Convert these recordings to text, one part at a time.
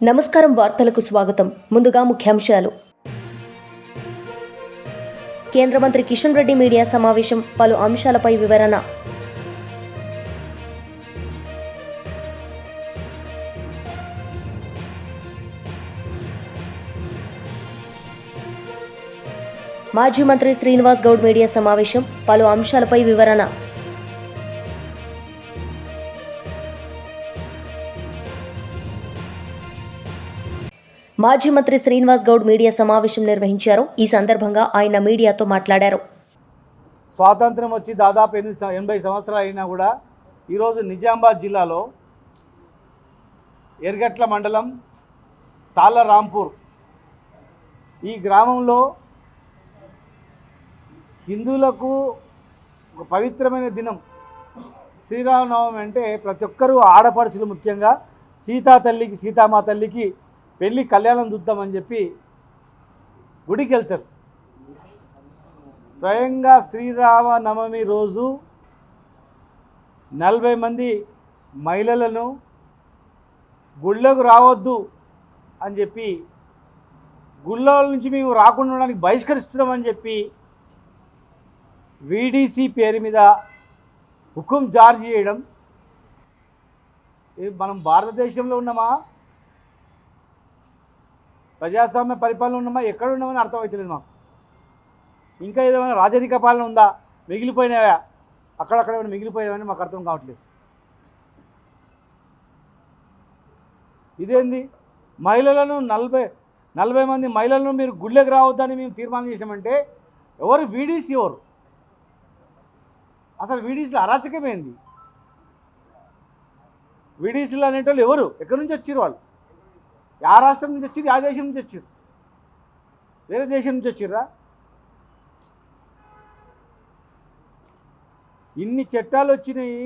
నమస్కారం. వార్తలకు స్వాగతం. ముందుగా ముఖ్యాంశాలు. కేంద్ర మంత్రి కిషన్ రెడ్డి మీడియా సమావేశం, పలు అంశాలపై వివరణ. మాజీ మంత్రి శ్రీనివాస్ గౌడ్ మీడియా సమావేశం, పలు అంశాలపై వివరణ. మాజీ మంత్రి శ్రీనివాస్ గౌడ్ మీడియా సమావేశం నిర్వహించారు. ఈ సందర్భంగా ఆయన మీడియాతో మాట్లాడారు. స్వాతంత్రం వచ్చి దాదాపు 80 సంవత్సరాలు అయినా కూడా ఈరోజు నిజామాబాద్ జిల్లాలో ఎర్గట్ల మండలం తాళ్ళరాంపూర్ ఈ గ్రామంలో హిందువులకు ఒక పవిత్రమైన దినం శ్రీరామనవమి. అంటే ప్రతి ఒక్కరూ ఆడపడుచులు, ముఖ్యంగా సీతామా తల్లికి పెళ్ళి కళ్యాణం చూద్దామని చెప్పి గుడికి వెళ్తారు. స్వయంగా శ్రీరామనవమి రోజు 40 మంది మహిళలను గుళ్ళకు రావద్దు అని చెప్పి, గుళ్ళ నుంచి మేము రాకుండా ఉండడానికి బహిష్కరిస్తున్నామని చెప్పి వీడీసీ పేరు మీద హుకుం జారీ చేయడం. మనం భారతదేశంలో ఉన్నామా, ప్రజాస్వామ్య పరిపాలన ఉన్నామా, ఎక్కడ ఉన్నామని అర్థమవుతలేదు మాకు. ఇంకా ఏదైనా రాజరిక పాలన ఉందా, మిగిలిపోయినాయా, అక్కడక్కడ ఏమైనా మిగిలిపోయామని మాకు అర్థం కావట్లేదు. ఇదేంది, మహిళలను 40 మంది మహిళలను మీరు గుళ్ళకి రావద్దని మేము తీర్మానం చేసామంటే ఎవరు వీడీసీ? ఎవరు అసలు వీడీసీలో అరాచకమేంది? వీడీసీలు అనేటోళ్ళు ఎవరు? ఎక్కడి నుంచి వచ్చారు వాళ్ళు? ఆ రాష్ట్రం నుంచి వచ్చారు, ఆ దేశం నుంచి వచ్చారు, వేరే దేశం నుంచి వచ్చిర్రా? ఇన్ని చట్టాలు వచ్చినాయి.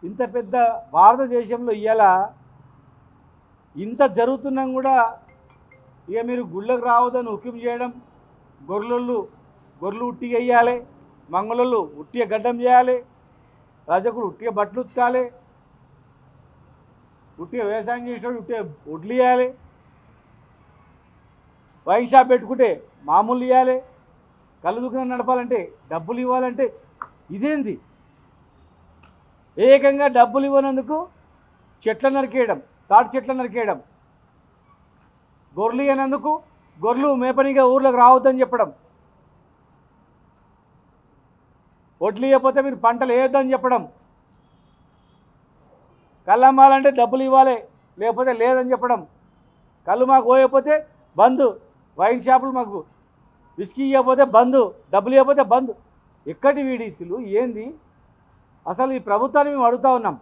ఇంత పెద్ద భారతదేశంలో ఇవాళ ఇంత జరుగుతున్నా కూడా ఇక మీరు గుళ్ళకు రావద్దని హుకుం చేయడం. గొర్రెలు ఉట్టిగా వేయాలి, మంగళోళ్ళు ఉట్టిగా గడ్డం చేయాలి, రజకులు ఉట్టిగా బట్టలు ఉతకాలి, ఉట్టిగా వ్యవసాయం చేసేవాడు ఉట్టిగా వడ్లు ఇవ్వాలి, వైన్ షాప్ పెట్టుకుంటే మామూలు ఇవ్వాలి, కళ్ళు దుకాణం నడపాలంటే డబ్బులు ఇవ్వాలంటే ఇదేంది? ఏకంగా డబ్బులు ఇవ్వనందుకు చెట్ల నరికేయడం, తాటి చెట్ల నరికేయడం, గొర్రెలు ఇవ్వనందుకు గొర్రెలు మేపనిగా ఊర్లోకి రావద్దని చెప్పడం, వడ్లు ఇవ్వకపోతే మీరు పంటలు వేయొద్దని చెప్పడం, కళ్ళు అమ్మాలంటే డబ్బులు ఇవ్వాలి లేకపోతే లేదని చెప్పడం, కళ్ళు మాకు పోయకపోతే బంద్, వైన్ షాపులు మాకు విస్కీ ఇవ్వకపోతే బంద్, డబ్బులు ఇవ్వకపోతే బంద్. ఎక్కడి వీడీసీలు ఏంది? అసలు ఈ ప్రభుత్వాన్ని మేము అడుగుతూ ఉన్నాం.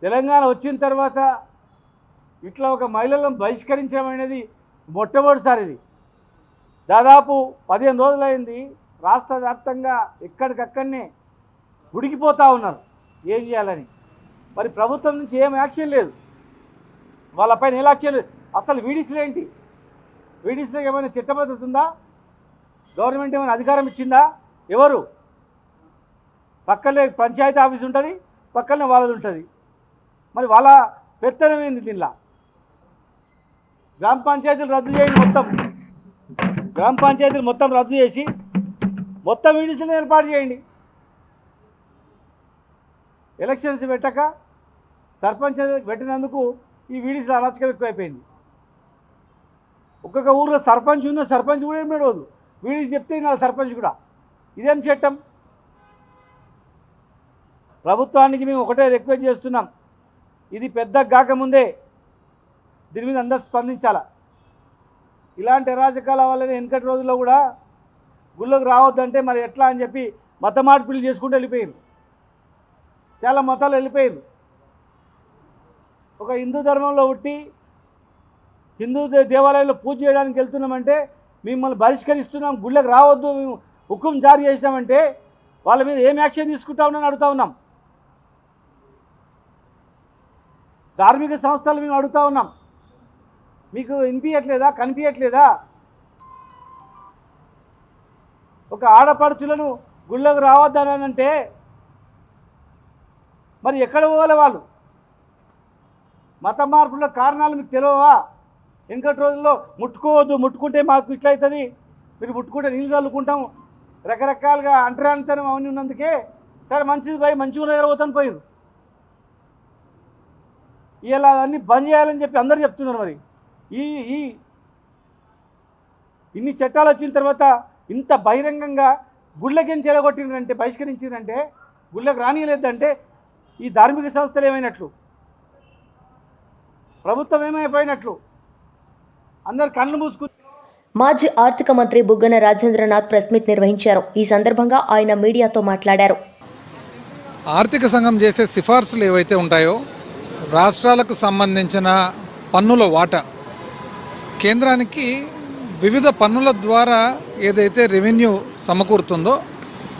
తెలంగాణ వచ్చిన తర్వాత ఇట్లా ఒక మహిళలను బహిష్కరించడం అనేది మొట్టమొదటిసారి. ఇది దాదాపు 15 రోజులైంది. రాష్ట్ర వ్యాప్తంగా ఎక్కడికక్కడనే ఉడికిపోతూ ఉన్నారు ఏం చేయాలని. మరి ప్రభుత్వం నుంచి ఏం యాక్షన్ లేదు, వాళ్ళపైన ఏ యాక్షన్ లేదు. అసలు వీడీసీలు ఏంటి? వీడీసీలో ఏమైనా చట్టబద్ధత ఉందా? గవర్నమెంట్ ఏమైనా అధికారం ఇచ్చిందా? ఎవరు? పక్కనే పంచాయతీ ఆఫీస్ ఉంటుంది, పక్కనే వాళ్ళది ఉంటుంది. మరి వాళ్ళ పెత్తనం ఏంది దీనిలా? గ్రామ పంచాయతీలు రద్దు చేయండి, గ్రామ పంచాయతీలు మొత్తం రద్దు చేసి మొత్తం వీడీసీని ఏర్పాటు చేయండి. ఎలక్షన్స్ పెట్టక సర్పంచ్ పెట్టినందుకు ఈ వీడీసీలో అరాచకం ఎక్కువైపోయింది. ఒక్కొక్క ఊరిలో సర్పంచ్ ఉన్న సర్పంచ్ కూడా ఏం నడవదు, వీడీసీ చెప్తే నా సర్పంచ్ కూడా. ఇదేం చట్టం? ప్రభుత్వానికి మేము ఒకటే రిక్వెస్ట్ చేస్తున్నాం, ఇది పెద్ద కాకముందే దీని మీద అందరూ స్పందించాలా. ఇలాంటి అరాచకాల వల్లనే వెనకటి రోజుల్లో కూడా గుళ్ళకు రావద్దంటే మరి ఎట్లా అని చెప్పి మత మార్పిడులు చేసుకుంటూ వెళ్ళిపోయారు. చాలా మతాలు వెళ్ళిపోయారు. ఒక హిందూ ధర్మంలో పుట్టి హిందూ దేవాలయంలో పూజ చేయడానికి వెళ్తున్నామంటే మిమ్మల్ని బహిష్కరిస్తున్నాం, గుళ్ళకు రావద్దు మేము హుకుం జారీ చేసినామంటే వాళ్ళ మీద ఏం యాక్షన్ తీసుకుంటామని అడుగుతూ ఉన్నాం. ధార్మిక సంస్థలు మేము అడుగుతూ ఉన్నాం, మీకు వినిపించట్లేదా, కనిపించట్లేదా? ఒక ఆడపడుచులను గుళ్ళకు రావద్దనంటే మరి ఎక్కడ పోవాలి వాళ్ళు? మత మార్పుల కారణాలు మీకు తెలియవా? వెనకటి రోజుల్లో ముట్టుకోవద్దు, ముట్టుకుంటే మాకు ఇట్లా అవుతుంది, మీరు ముట్టుకుంటే నీళ్ళు చల్లుకుంటాం, రకరకాలుగా అంటరానితనం అవన్నీ ఉన్నందుకే సరే మంచిది పోయి మంచిగా ఉన్న దగ్గర పోతాను పోయారు. ఇలా అన్నీ బంద్ చేయాలని చెప్పి అందరూ చెప్తున్నారు. మరి ఈ ఇన్ని చట్టాలు వచ్చిన తర్వాత ఇంత బహిరంగంగా గుళ్ళకేం చెలగొట్టిందంటే, బహిష్కరించిందంటే, గుళ్ళకి రానియలేదంటే ఈ ధార్మిక సంస్థలు ఏమైనట్లు, ప్రభుత్వం ఏమైపోయినట్లు? అందరు కళ్ళు మూసుకు. మాజీ ఆర్థిక మంత్రి బుగ్గన రాజేంద్రనాథ్ ప్రెస్ మీట్ నిర్వహించారు. ఈ సందర్భంగా ఆయన మీడియాతో మాట్లాడారు. ఆర్థిక సంఘం చేసే సిఫార్సులు ఏవైతే ఉంటాయో రాష్ట్రాలకు సంబంధించిన పన్నుల వాటా కేంద్రానికి వివిధ పన్నుల ద్వారా ఏదైతే రెవెన్యూ సమకూరుతుందో,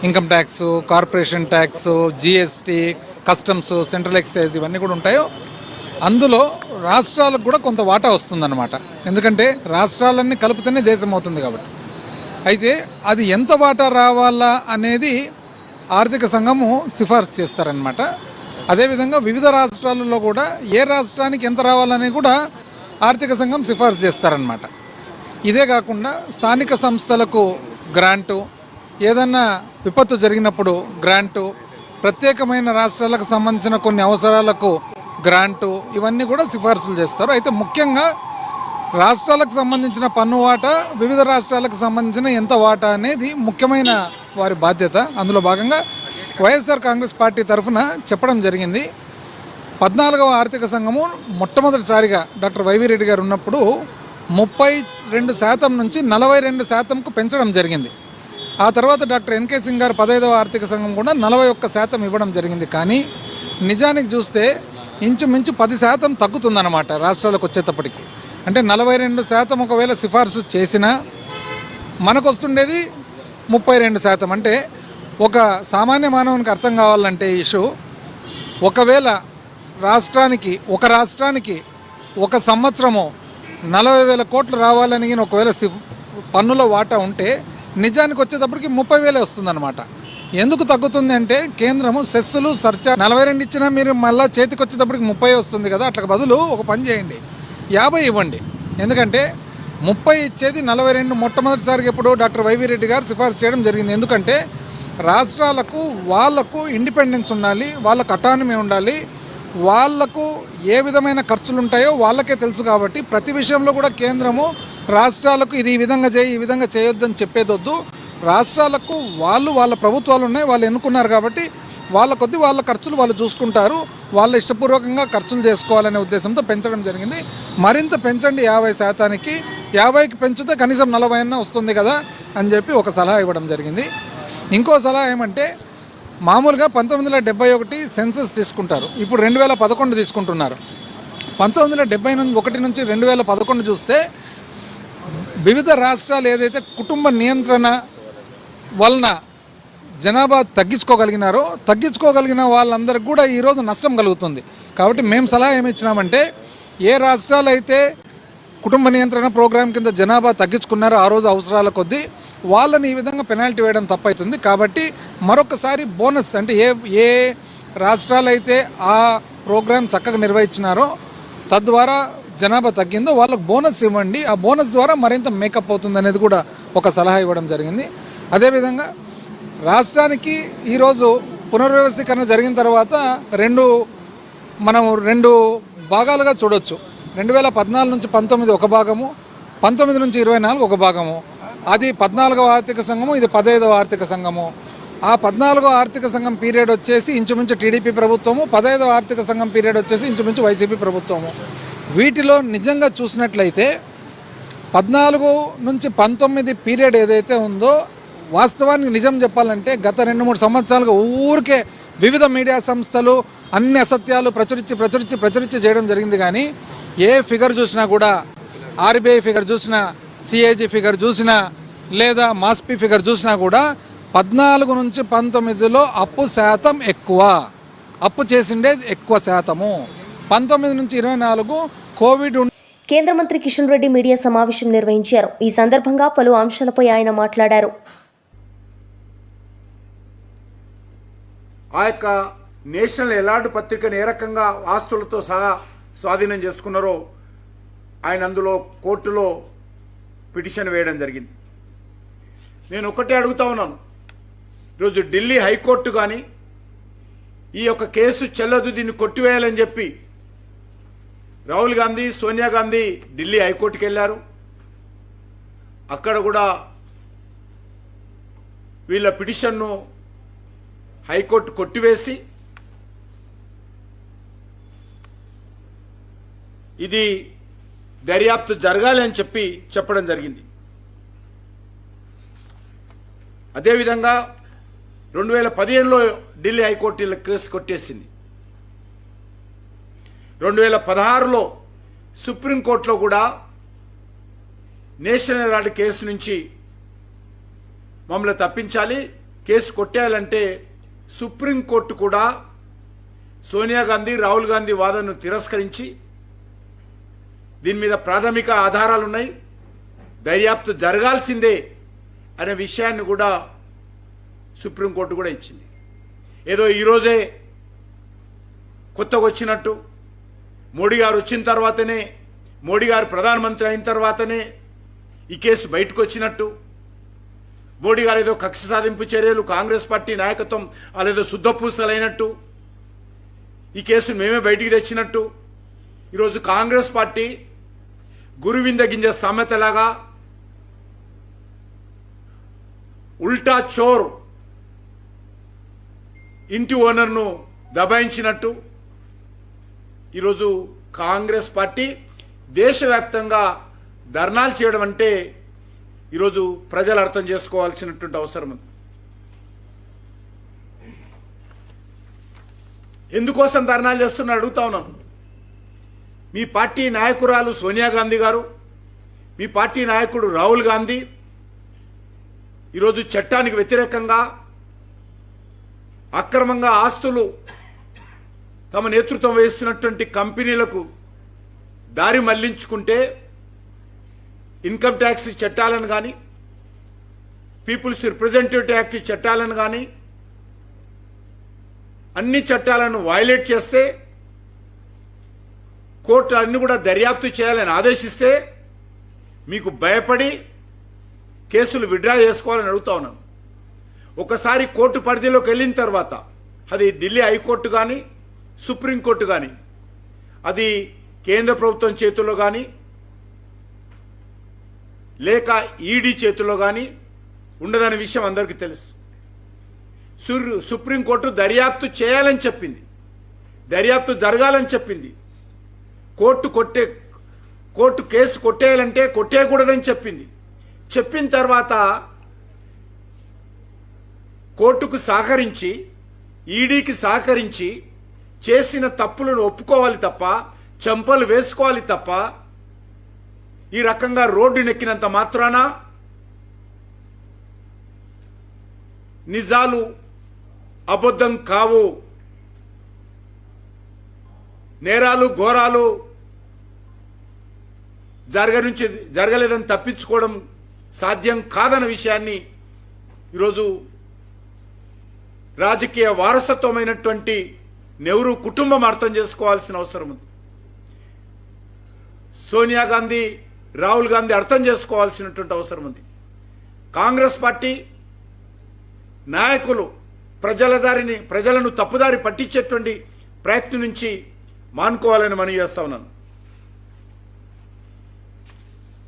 income tax, corporation tax, GST, customs, central excise ఇవన్నీ కూడా ఉంటాయో అందులో రాష్ట్రాలకు కూడా కొంత వాటా వస్తుందన్నమాట. ఎందుకంటే రాష్ట్రాలన్నీ కలిపితేనే దేశం అవుతుంది కాబట్టి. అయితే అది ఎంత వాటా రావాలా అనేది ఆర్థిక సంఘము సిఫార్సు చేస్తారనమాట. అదేవిధంగా వివిధ రాష్ట్రాలలో కూడా ఏ రాష్ట్రానికి ఎంత రావాలని కూడా ఆర్థిక సంఘం సిఫార్సు చేస్తారనమాట. ఇదే కాకుండా స్థానిక సంస్థలకు గ్రాంటు, ఏదన్నా విపత్తు జరిగినప్పుడు గ్రాంటు, ప్రత్యేకమైన రాష్ట్రాలకు సంబంధించిన కొన్ని అవసరాలకు గ్రాంటు, ఇవన్నీ కూడా సిఫార్సులు చేస్తారు. అయితే ముఖ్యంగా రాష్ట్రాలకు సంబంధించిన పన్ను వాటా, వివిధ రాష్ట్రాలకు సంబంధించిన ఎంత వాటా అనేది ముఖ్యమైన వారి బాధ్యత. అందులో భాగంగా వైఎస్ఆర్ కాంగ్రెస్ పార్టీ తరఫున చెప్పడం జరిగింది. 14వ ఆర్థిక సంఘము మొట్టమొదటిసారిగా డాక్టర్ వైవి రెడ్డి గారు ఉన్నప్పుడు 32% నుంచి 42%కు పెంచడం జరిగింది. ఆ తర్వాత డాక్టర్ ఎన్కే సింగ్ గారు 15వ ఆర్థిక సంఘం కూడా 41% ఇవ్వడం జరిగింది. కానీ నిజానికి చూస్తే ఇంచుమించు 10% తగ్గుతుందన్నమాట రాష్ట్రాలకు వచ్చేటప్పటికి. అంటే 42% ఒకవేళ సిఫార్సు చేసినా మనకు వస్తుండేది 32%. అంటే ఒక సామాన్య మానవునికి అర్థం కావాలంటే ఇష్యూ, ఒకవేళ ఒక రాష్ట్రానికి ఒక సంవత్సరము 40,000 కోట్లు రావాలని ఒకవేళ పన్నుల వాటా ఉంటే నిజానికి వచ్చేటప్పటికి 30,000 వస్తుందన్నమాట. ఎందుకు తగ్గుతుంది అంటే కేంద్రము సెస్సులు సర్చార్జ్ 42 ఇచ్చినా మీరు మళ్ళీ చేతికి వచ్చేటప్పటికి 30 వస్తుంది కదా. అట్లా బదులు ఒక పని చేయండి, 50 ఇవ్వండి. ఎందుకంటే 30 ఇచ్చేది 42 మొట్టమొదటిసారిగా ఎప్పుడు డాక్టర్ వైవి రెడ్డి గారు సిఫార్సు చేయడం జరిగింది. ఎందుకంటే రాష్ట్రాలకు వాళ్లకు ఇండిపెండెన్స్ ఉండాలి, వాళ్ళకు అటానమీ ఉండాలి, వాళ్లకు ఏ విధమైన ఖర్చులు ఉంటాయో వాళ్ళకే తెలుసు. కాబట్టి ప్రతి విషయంలో కూడా కేంద్రము రాష్ట్రాలకు ఇది ఈ విధంగా చేయి, ఈ విధంగా చేయొద్దని చెప్పేదొద్దు. రాష్ట్రాలకు వాళ్ళ ప్రభుత్వాలు ఉన్నాయి, వాళ్ళు ఎన్నుకున్నారు కాబట్టి వాళ్ళ కొద్ది వాళ్ళ ఖర్చులు వాళ్ళు చూసుకుంటారు, వాళ్ళ ఇష్టపూర్వకంగా ఖర్చులు చేసుకోవాలనే ఉద్దేశంతో పెంచడం జరిగింది. మరింత పెంచండి 50%కి, 50కి పెంచితే కనీసం 40 అన్నా వస్తుంది కదా అని చెప్పి ఒక సలహా ఇవ్వడం జరిగింది. ఇంకో సలహా ఏమంటే, మామూలుగా 1971 సెన్సస్ తీసుకుంటారు, ఇప్పుడు 2011 తీసుకుంటున్నారు. 1971 నుంచి 2011 చూస్తే వివిధ రాష్ట్రాలు ఏదైతే కుటుంబ నియంత్రణ వలన జనాభా తగ్గించుకోగలిగిన వాళ్ళందరికీ కూడా ఈరోజు నష్టం కలుగుతుంది. కాబట్టి మేము సలహా ఏమి ఇచ్చినామంటే, ఏ రాష్ట్రాలు అయితే కుటుంబ నియంత్రణ ప్రోగ్రాం కింద జనాభా తగ్గించుకున్నారో ఆ రోజు అవసరాల కొద్దీ వాళ్ళని ఈ విధంగా పెనాల్టీ వేయడం తప్పవుతుంది. కాబట్టి మరొకసారి బోనస్, అంటే ఏ రాష్ట్రాలు అయితే ఆ ప్రోగ్రాం చక్కగా నిర్వహించినారో తద్వారా జనాభా తగ్గిందో వాళ్ళకు బోనస్ ఇవ్వండి, ఆ బోనస్ ద్వారా మరింత మేకప్ అవుతుంది అనేది కూడా ఒక సలహా ఇవ్వడం జరిగింది. అదేవిధంగా రాష్ట్రానికి ఈరోజు పునర్వ్యవస్థీకరణ జరిగిన తర్వాత మనం రెండు భాగాలుగా చూడొచ్చు. 2014 నుంచి 19 ఒక భాగము, 19 నుంచి 24 ఒక భాగము. అది 14వ ఆర్థిక సంఘము, ఇది 15వ ఆర్థిక సంఘము. ఆ 14వ ఆర్థిక సంఘం పీరియడ్ వచ్చేసి ఇంచుమించు టీడీపీ ప్రభుత్వము, 15వ ఆర్థిక సంఘం పీరియడ్ వచ్చేసి ఇంచుమించు వైసీపీ ప్రభుత్వము. వీటిలో నిజంగా చూసినట్లయితే 14 నుంచి 19 పీరియడ్ ఏదైతే ఉందో, వాస్తవానికి నిజం చెప్పాలంటే గత 2-3 సంవత్సరాలుగా ఊరికే వివిధ మీడియా సంస్థలు అన్ని అసత్యాలు ప్రచురించి చేయడం జరిగింది. కానీ ఏ ఫిగర్ చూసినా కూడా, ఆర్బీఐ ఫిగర్ చూసినా, సిఏజీ ఫిగర్ చూసినా, లేదా మాస్పీ ఫిగర్ చూసినా కూడా 14 నుంచి 19లో అప్పు శాతం ఎక్కువ, అప్పు చేసిండేది ఎక్కువ శాతము. 19 నుంచి 24 కోవిడ్. కేంద్ర మంత్రి కిషన్ రెడ్డి మీడియా సమావేశం నిర్వహించారు. ఈ సందర్భంగా పలు అంశాలపై ఆయన మాట్లాడారు. ఆ యొక్క నేషనల్ ఎలార్డ్ పత్రికను ఏ రకంగా ఆస్తులతో సహా స్వాధీనం చేసుకున్నారో ఆయన అందులో కోర్టులో పిటిషన్ వేయడం జరిగింది. నేను ఒకటే అడుగుతా ఉన్నాను, ఈరోజు ఢిల్లీ హైకోర్టు కానీ ఈ యొక్క కేసు చెల్లదు, దీన్ని కొట్టివేయాలని చెప్పి రాహుల్ గాంధీ, సోనియా గాంధీ ఢిల్లీ హైకోర్టుకి వెళ్ళారు. అక్కడ కూడా వీళ్ళ పిటిషన్ను హైకోర్టు కొట్టివేసి ఇది దర్యాప్తు జరగాలి అని చెప్పడం జరిగింది. అదేవిధంగా 2015లో ఢిల్లీ హైకోర్టు వీళ్ళ కేసు కొట్టేసింది. 2016లో సుప్రీంకోర్టులో కూడా నేషనల్ హెరాల్డ్ కేసు నుంచి మమ్మల్ని తప్పించాలి, కేసు కొట్టేయాలంటే సుప్రీంకోర్టు కూడా సోనియా గాంధీ, రాహుల్ గాంధీ వాదనను తిరస్కరించి దీని మీద ప్రాథమిక ఆధారాలున్నాయి, దర్యాప్తు జరగాల్సిందే అనే విషయాన్ని కూడా సుప్రీంకోర్టు కూడా ఇచ్చింది. ఏదో ఈరోజే కొత్తగా వచ్చినట్టు, మోడీ గారు వచ్చిన తర్వాతనే, మోడీ గారు ప్రధానమంత్రి అయిన తర్వాతనే ఈ కేసు బయటకు వచ్చినట్టు, మోడీ గారు ఏదో కక్ష సాధింపు చర్యలు, కాంగ్రెస్ పార్టీ నాయకత్వం వాళ్ళేదో శుద్ధపూసలైనట్టు, ఈ కేసును మేమే బయటికి తెచ్చినట్టు, ఈరోజు కాంగ్రెస్ పార్టీ గురువింద గింజ సామెతలాగా ఉల్టా చోర్ ఇంటి ఓనర్ను దబాయించినట్టు ఈరోజు కాంగ్రెస్ పార్టీ దేశవ్యాప్తంగా ధర్నాలు చేయడం అంటే ఈరోజు ప్రజలు అర్థం చేసుకోవాల్సినటువంటి అవసరం ఉంది. ఎందుకోసం ధర్నాలు చేస్తున్నా అడుగుతా ఉన్నాను. మీ పార్టీ నాయకురాలు సోనియా గాంధీ గారు, మీ పార్టీ నాయకుడు రాహుల్ గాంధీ ఈరోజు చట్టానికి వ్యతిరేకంగా అక్రమంగా ఆస్తులు తమ నేతృత్వం వహిస్తున్నటువంటి కంపెనీలకు దారి మళ్లించుకుంటే ఇన్కమ్ ట్యాక్స్ చట్టాలను కానీ, పీపుల్స్ రిప్రజెంటేటివ్ యాక్ట్ చట్టాలను కానీ, అన్ని చట్టాలను వైలేట్ చేస్తే కోర్టు అన్ని కూడా దర్యాప్తు చేయాలని ఆదేశిస్తే మీకు భయపడి కేసులు విత్డ్రా చేసుకోవాలని అడుగుతా ఉన్నాను. ఒకసారి కోర్టు పరిధిలోకి వెళ్ళిన తర్వాత అది ఢిల్లీ హైకోర్టు కానీ, సుప్రీంకోర్టు కానీ, అది కేంద్ర ప్రభుత్వం చేతుల్లో కానీ లేక ఈడీ చేతుల్లో కానీ ఉండదనే విషయం అందరికీ తెలుసు. సుప్రీంకోర్టు దర్యాప్తు చేయాలని చెప్పింది, దర్యాప్తు జరగాలని చెప్పింది. కోర్టు కేసు కొట్టేయాలంటే కొట్టేయకూడదని చెప్పింది. చెప్పిన తర్వాత కోర్టుకు సహకరించి, ఈడీకి సహకరించి చేసిన తప్పులను ఒప్పుకోవాలి తప్ప, చెంపలు వేసుకోవాలి తప్ప, ఈ రకంగా రోడ్డు నెక్కినంత మాత్రాన నిజాలు అబద్ధం కావు, నేరాలు ఘోరాలు జరగలేదని తప్పించుకోవడం సాధ్యం కాదన్న విషయాన్ని ఈరోజు రాజకీయ వారసత్వమైనటువంటి నెహ్రూ కుటుంబం అర్థం చేసుకోవాల్సిన అవసరం ఉంది. సోనియా గాంధీ, రాహుల్ గాంధీ అర్థం చేసుకోవాల్సినటువంటి అవసరం ఉంది. కాంగ్రెస్ పార్టీ నాయకులు ప్రజలను తప్పుదారి పట్టించేటువంటి ప్రయత్నం నుంచి మానుకోవాలని మనవి చేస్తా ఉన్నాను.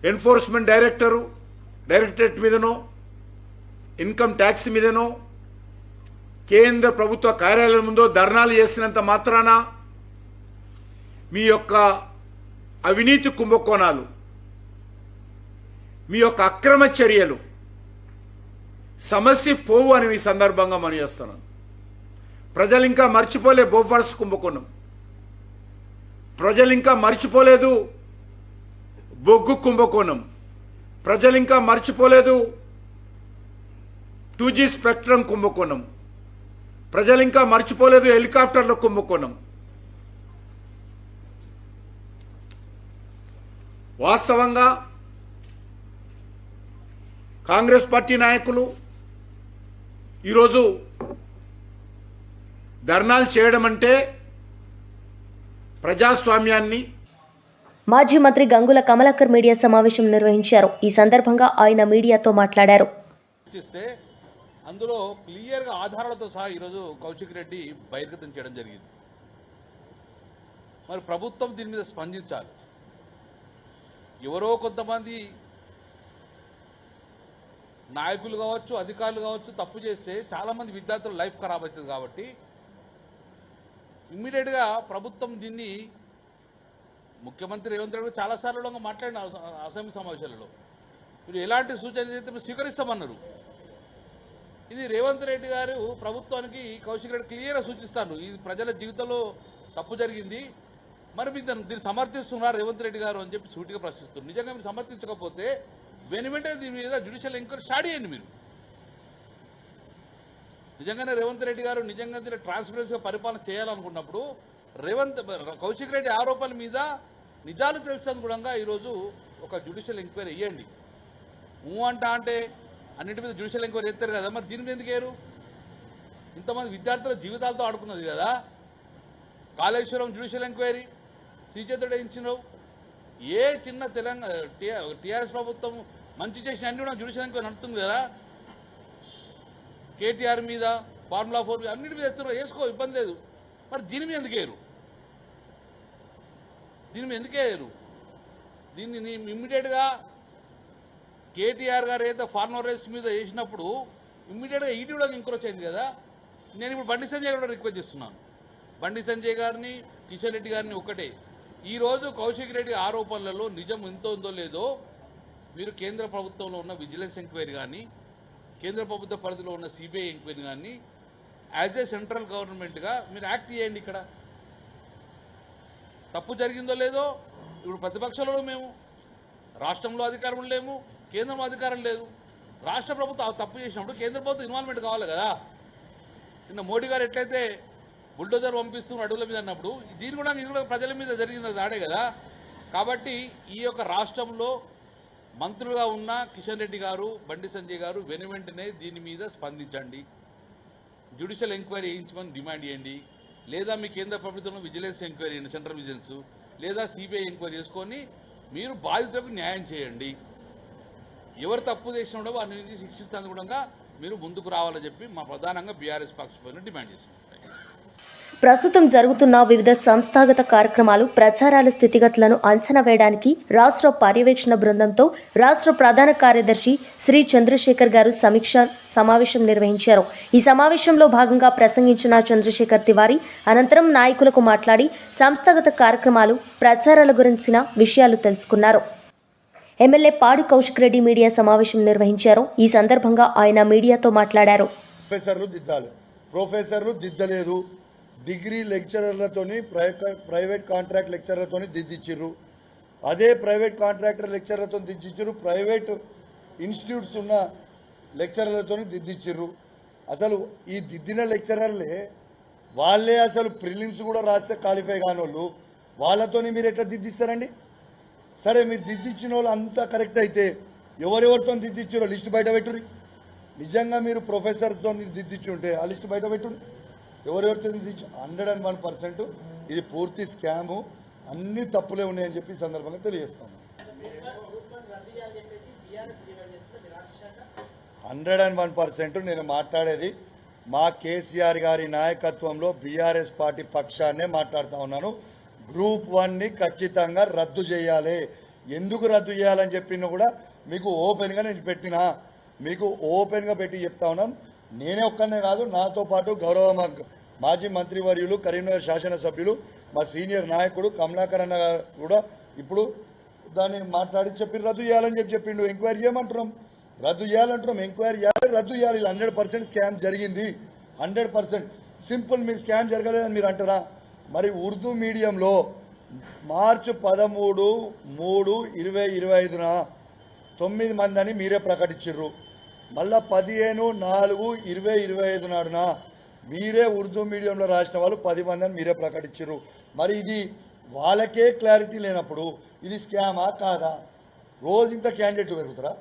ఎన్ఫోర్స్మెంట్ డైరెక్టరేట్ మీదనో, ఇన్కమ్ ట్యాక్స్ మీదనో, కేంద్ర ప్రభుత్వ కార్యాలయం ముందో ధర్నాలు చేసినంత మాత్రాన మీ యొక్క అవినీతి కుంభకోణాలు, మీ యొక్క అక్రమ చర్యలు సమస్య పోవు అని ఈ సందర్భంగా మనం చేస్తున్నాను. ప్రజలు ఇంకా మర్చిపోలే బోఫర్స్ కుంభకోణం, ప్రజలు ఇంకా మర్చిపోలేదు బొగ్గు కుంభకోణం, ప్రజలు ఇంకా మర్చిపోలేదు 2G స్పెక్ట్రమ్ కుంభకోణం, ప్రజలు ఇంకా మర్చిపోలేదు హెలికాప్టర్ల కుంభకోణం. వాస్తవంగా కాంగ్రెస్ పార్టీ నాయకులు ఈరోజు ధర్నాలు చేయడం అంటే ప్రజాస్వామ్యాన్ని. మాజీ మంత్రి గంగుల కమలాకర్ మీడియా సమావేశం నిర్వహించారు. ఈ సందర్భంగా ఆయన మీడియాతో మాట్లాడారు. అందులో క్లియర్గా ఆధారాలతో సహా ఈరోజు కౌశిక్ రెడ్డి బహిర్గతం చేయడం జరిగింది. మరి ప్రభుత్వం దీని మీద స్పందించాలి. ఎవరో కొంతమంది నాయకులు కావచ్చు, అధికారులు కావచ్చు తప్పు చేస్తే చాలామంది విద్యార్థుల లైఫ్ ఖరాబ్ అవుతుంది. కాబట్టి ఇమ్మీడియట్గా ప్రభుత్వం దీన్ని, ముఖ్యమంత్రి రేవంత్ రెడ్డి చాలాసార్లు మాట్లాడిన అసెంబ్లీ సమావేశాలలో మీరు ఎలాంటి సూచనలు చేస్తే మీరు స్వీకరిస్తామన్నారు. ఇది రేవంత్ రెడ్డి గారు ప్రభుత్వానికి కౌశిక్ రెడ్డి క్లియర్గా సూచిస్తాను, ఇది ప్రజల జీవితంలో తప్పు జరిగింది, మరి మీరు దీన్ని సమర్థిస్తున్నారు రేవంత్ రెడ్డి గారు అని చెప్పి సూటిగా ప్రశ్నిస్తున్నారు. నిజంగా మీరు సమర్థించకపోతే వెంటనే దీని మీద జ్యుడిషియల్ ఎంక్వైరీ స్టార్ట్ చేయండి. మీరు నిజంగానే రేవంత్ రెడ్డి గారు నిజంగా దీన్ని ట్రాన్స్పరెన్సీగా పరిపాలన చేయాలనుకున్నప్పుడు కౌశిక్ రెడ్డి ఆరోపణల మీద నిజాలు తెలుసనుగుణంగా ఈరోజు ఒక జ్యుడిషియల్ ఎంక్వైరీ వేయండి. అంటే అన్నింటి మీద జ్యుడిషియల్ ఎంక్వైరీ చేస్తారు కదా, మరి దీని మీద ఎందుకు వేయరు? ఇంతమంది విద్యార్థుల జీవితాలతో ఆడుకున్నది కదా. కాళేశ్వరం జ్యుడిషియల్ ఎంక్వైరీ సీజేతోడే ఇచ్చినావు. ఏ చిన్న తెలంగాణ టీఆర్ఎస్ ప్రభుత్వం మంచి చేసిన అన్ని కూడా జ్యుడిషియల్ ఎంక్వైరీ నడుతుంది కదా. కేటీఆర్ మీద, ఫార్ములా 4 మీద అన్నిటి మీద ఎత్తున వేసుకో, ఇబ్బంది లేదు. మరి దీని మీద ఎందుకు వేయరు? దీన్ని ఇమ్మీడియట్గా కేటీఆర్ గారు అయితే ఫార్మర్ రైస్ మీద వేసినప్పుడు ఇమ్మీడియట్గా ఈటీవీలోకి ఎంక్రోచ్ అయింది కదా. నేను ఇప్పుడు బండి సంజయ్ కూడా రిక్వెస్ట్ చేస్తున్నాను, బండి సంజయ్ గారిని, కిషన్ రెడ్డి గారిని ఒకటే, ఈరోజు కౌశిక్ రెడ్డి ఆరోపణలలో నిజం ఎంతో ఉందో లేదో మీరు కేంద్ర ప్రభుత్వంలో ఉన్న విజిలెన్స్ ఎంక్వైరీ కానీ, కేంద్ర ప్రభుత్వ పరిధిలో ఉన్న సిబిఐ ఎంక్వైరీ కానీ యాజ్ ఏ సెంట్రల్ గవర్నమెంట్గా మీరు యాక్ట్ చేయండి. ఇక్కడ తప్పు జరిగిందో లేదో ఇప్పుడు ప్రతిపక్షంలో మేము, రాష్ట్రంలో అధికారం లేము, కేంద్రంలో అధికారం లేదు. రాష్ట్ర ప్రభుత్వం తప్పు చేసినప్పుడు కేంద్ర ప్రభుత్వం ఇన్వాల్వ్మెంట్ కావాలి కదా. నిన్న మోడీ గారు ఎట్లయితే బుల్డోజర్ పంపిస్తున్న అడుగుల మీద అన్నప్పుడు ఇది కూడా ప్రజల మీద జరిగింది దాడే కదా. కాబట్టి ఈ యొక్క రాష్ట్రంలో మంత్రులుగా ఉన్న కిషన్ రెడ్డి గారు, బండి సంజయ్ గారు వెంటనే దీని మీద స్పందించండి. జ్యుడిషియల్ ఎంక్వైరీ వేయించమని డిమాండ్ చేయండి. లేదా మీ కేంద్ర ప్రభుత్వంలో విజిలెన్స్ ఎంక్వైరీ చేయండి, సెంట్రల్ విజిలెన్స్, లేదా సిబిఐ ఎంక్వైరీ చేసుకొని మీరు బాధితులకు న్యాయం చేయండి. ఎవరు తప్పు చేసినా వారిని శిక్షిస్తాను కూడా మీరు ముందుకు రావాలని చెప్పి మా ప్రధానంగా బీఆర్ఎస్ పక్షపైన డిమాండ్ చేస్తున్నాం. ప్రస్తుతం జరుగుతున్న వివిధ సంస్థాగత కార్యక్రమాలు, ప్రచారాల స్థితిగతులను అంచనా వేయడానికి రాష్ట్ర పర్యవేక్షణ బృందంతో రాష్ట్ర ప్రధాన కార్యదర్శి శ్రీ చంద్రశేఖర్ గారు సమీక్ష సమావేశం నిర్వహించారు. ఈ సమావేశంలో భాగంగా ప్రసంగించిన చంద్రశేఖర్ తివారీ అనంతరం నాయకులకు మాట్లాడి సంస్థాగత కార్యక్రమాలు, ప్రచారాల గురించిన విషయాలు తెలుసుకున్నారు. ఎమ్మెల్యే పాడి కౌశిక్ రెడ్డి మీడియా సమావేశం నిర్వహించారు. ఈ సందర్భంగా ఆయన మీడియాతో మాట్లాడారు. ప్రొఫెసర్లు దిద్దలేదు, డిగ్రీ లెక్చరర్లతోని ప్రైవేట్ కాంట్రాక్ట్ లెక్చరర్లతోని దిద్దిచ్చిర్రు. అదే ప్రైవేట్ కాంట్రాక్టర్ లెక్చరర్లతో దిద్దిచ్చిర్రు, ప్రైవేట్ ఇన్స్టిట్యూట్స్ ఉన్న లెక్చరర్లతోని దిద్దిచ్చిర్రు. అసలు ఈ దిద్దిన లెక్చరర్లే వాళ్ళే అసలు ప్రిలిమ్స్ కూడా రాస్తే క్వాలిఫై కాని వాళ్ళు, వాళ్ళతోని మీరు ఎట్లా దిద్దిస్తారండి? సరే, మీరు దిద్దిచ్చిన వాళ్ళు అంతా కరెక్ట్ అయితే ఎవరెవరితో దిద్దిచ్చారో లిస్టు బయట పెట్టుర్రి. నిజంగా మీరు ప్రొఫెసర్తో దిద్దిచ్చుంటే ఆ లిస్టు బయట పెట్టుర్రి. ఎవరెవరితో దిద్దిచ్చు 101% ఇది పూర్తి స్కాము, అన్ని తప్పులే ఉన్నాయని చెప్పి ఈ సందర్భంగా తెలియజేస్తాను. 101% నేను మాట్లాడేది మా కేసీఆర్ గారి నాయకత్వంలో బీఆర్ఎస్ పార్టీ పక్షాన్నే మాట్లాడుతూ ఉన్నాను. గ్రూప్ 1ని ఖచ్చితంగా రద్దు చేయాలి. ఎందుకు రద్దు చేయాలని చెప్పినా కూడా మీకు ఓపెన్గా నేను పెట్టినా, మీకు ఓపెన్గా పెట్టి చెప్తా ఉన్నాను. నేనే ఒక్కనే కాదు, నాతో పాటు గౌరవ మాజీ మంత్రివర్యులు, కరీంనగర్ శాసనసభ్యులు, మా సీనియర్ నాయకుడు కమలాకర్ అన్న గారు కూడా ఇప్పుడు దాన్ని మాట్లాడి చెప్పి రద్దు చేయాలని చెప్పిండు. ఎంక్వైరీ చేయమంటున్నాం, రద్దు చేయాలంటున్నాం, ఎంక్వైరీ చేయాలి, రద్దు చేయాలి. 100% స్కామ్ జరిగింది, 100%. సింపుల్, మీరు స్కామ్ జరగలేదని మీరు అంటారా? మరి ఉర్దూ మీడియంలో మార్చి 13/3/2025న 9 మంది అని మీరే ప్రకటించారు. మళ్ళా 15/4/2025 నాడున మీరే ఉర్దూ మీడియంలో రాసిన వాళ్ళు 10 మంది అని మీరే ప్రకటించారు. మరి ఇది వాళ్ళకే క్లారిటీ లేనప్పుడు ఇది స్కామా కాదా? రోజు ఇంత క్యాండిడేట్ పెరుగుతారా?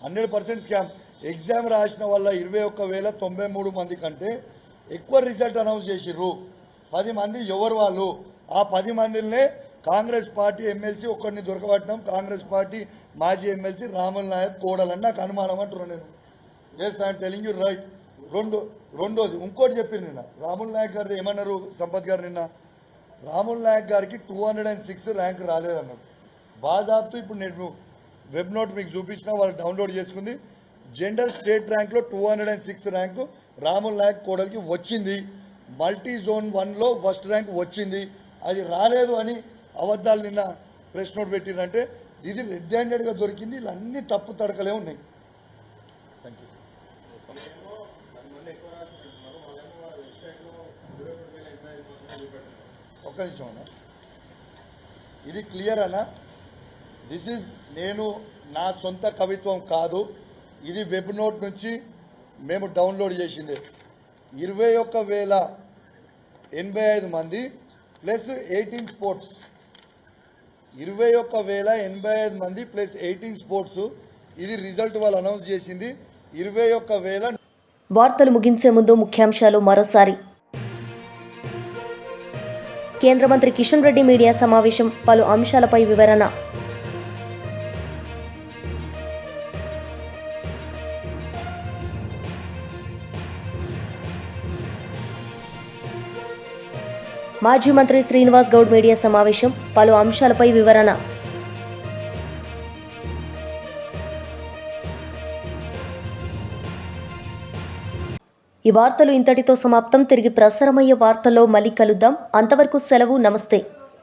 100% స్కామ్. ఎగ్జామ్ రాసిన వల్ల 21,093 మంది కంటే ఎక్కువ రిజల్ట్ అనౌన్స్ చేసిర్రు. 10 మంది ఎవరు వాళ్ళు? ఆ 10 మందినే కాంగ్రెస్ పార్టీ ఎమ్మెల్సీ ఒకరిని దొరకబట్టినాం. కాంగ్రెస్ పార్టీ మాజీ ఎమ్మెల్సీ రాముల్ నాయక్ కోడలని నాకు అనుమానం అంటున్నాను నేను. Yes I'm telling you right. రెండోది ఇంకోటి చెప్పింది నిన్న రాముల్ నాయక్ గారు ఏమన్నారు సంపత్ గారు నిన్న, రాముల్ నాయక్ గారికి 206 ర్యాంక్ రాలేదన్నారు. బాజాబ్తు ఇప్పుడు నేను వెబ్ నోట్ మీకు చూపించిన వాళ్ళు డౌన్లోడ్ చేసుకుంది. జెండర్ స్టేట్ ర్యాంక్లో 206 ర్యాంకు రాముల్ నాయక్ కోడలికి వచ్చింది. మల్టీ జోన్ 1లో ఫస్ట్ ర్యాంక్ వచ్చింది. అది రాలేదు అని అబద్ధాలు నిన్న ప్రెస్ నోట్ పెట్టిందంటే ఇది రెడ్ హ్యాండెడ్గా దొరికింది. ఇలా అన్ని తప్పు తడకలే ఉన్నాయి. Thank you. ఒక్క నిమిషం అన్న, ఇది క్లియర్ అన్న. దిస్ ఈజ్ నేను నా సొంత కవిత్వం కాదు, ఇది వెబ్ నోట్ నుంచి మేము డౌన్లోడ్ చేసింది. 21,085 మంది ప్లస్ 18 స్పోర్ట్స్. 21,085 మంది ప్లస్ 18 స్పోర్ట్స్. ఇది రిజల్ట్ వాళ్ళు అనౌన్స్ చేసింది. 21,000. వార్తలు ముగించే ముందు ముఖ్యాంశాలు మరోసారి. కేంద్ర మంత్రి కిషన్ రెడ్డి మీడియా సమావేశం, పలు అంశాలపై వివరణ. మాజీ మంత్రి శ్రీనివాస్ గౌడ్ మీడియా సమావేశం, పలు అంశాలపై వివరణ. ఈ వార్తలు ఇంతటితో సమాప్తం. తిరిగి ప్రసారమయ్యే వార్తల్లో మళ్ళీ కలుద్దాం. అంతవరకు సెలవు. నమస్తే.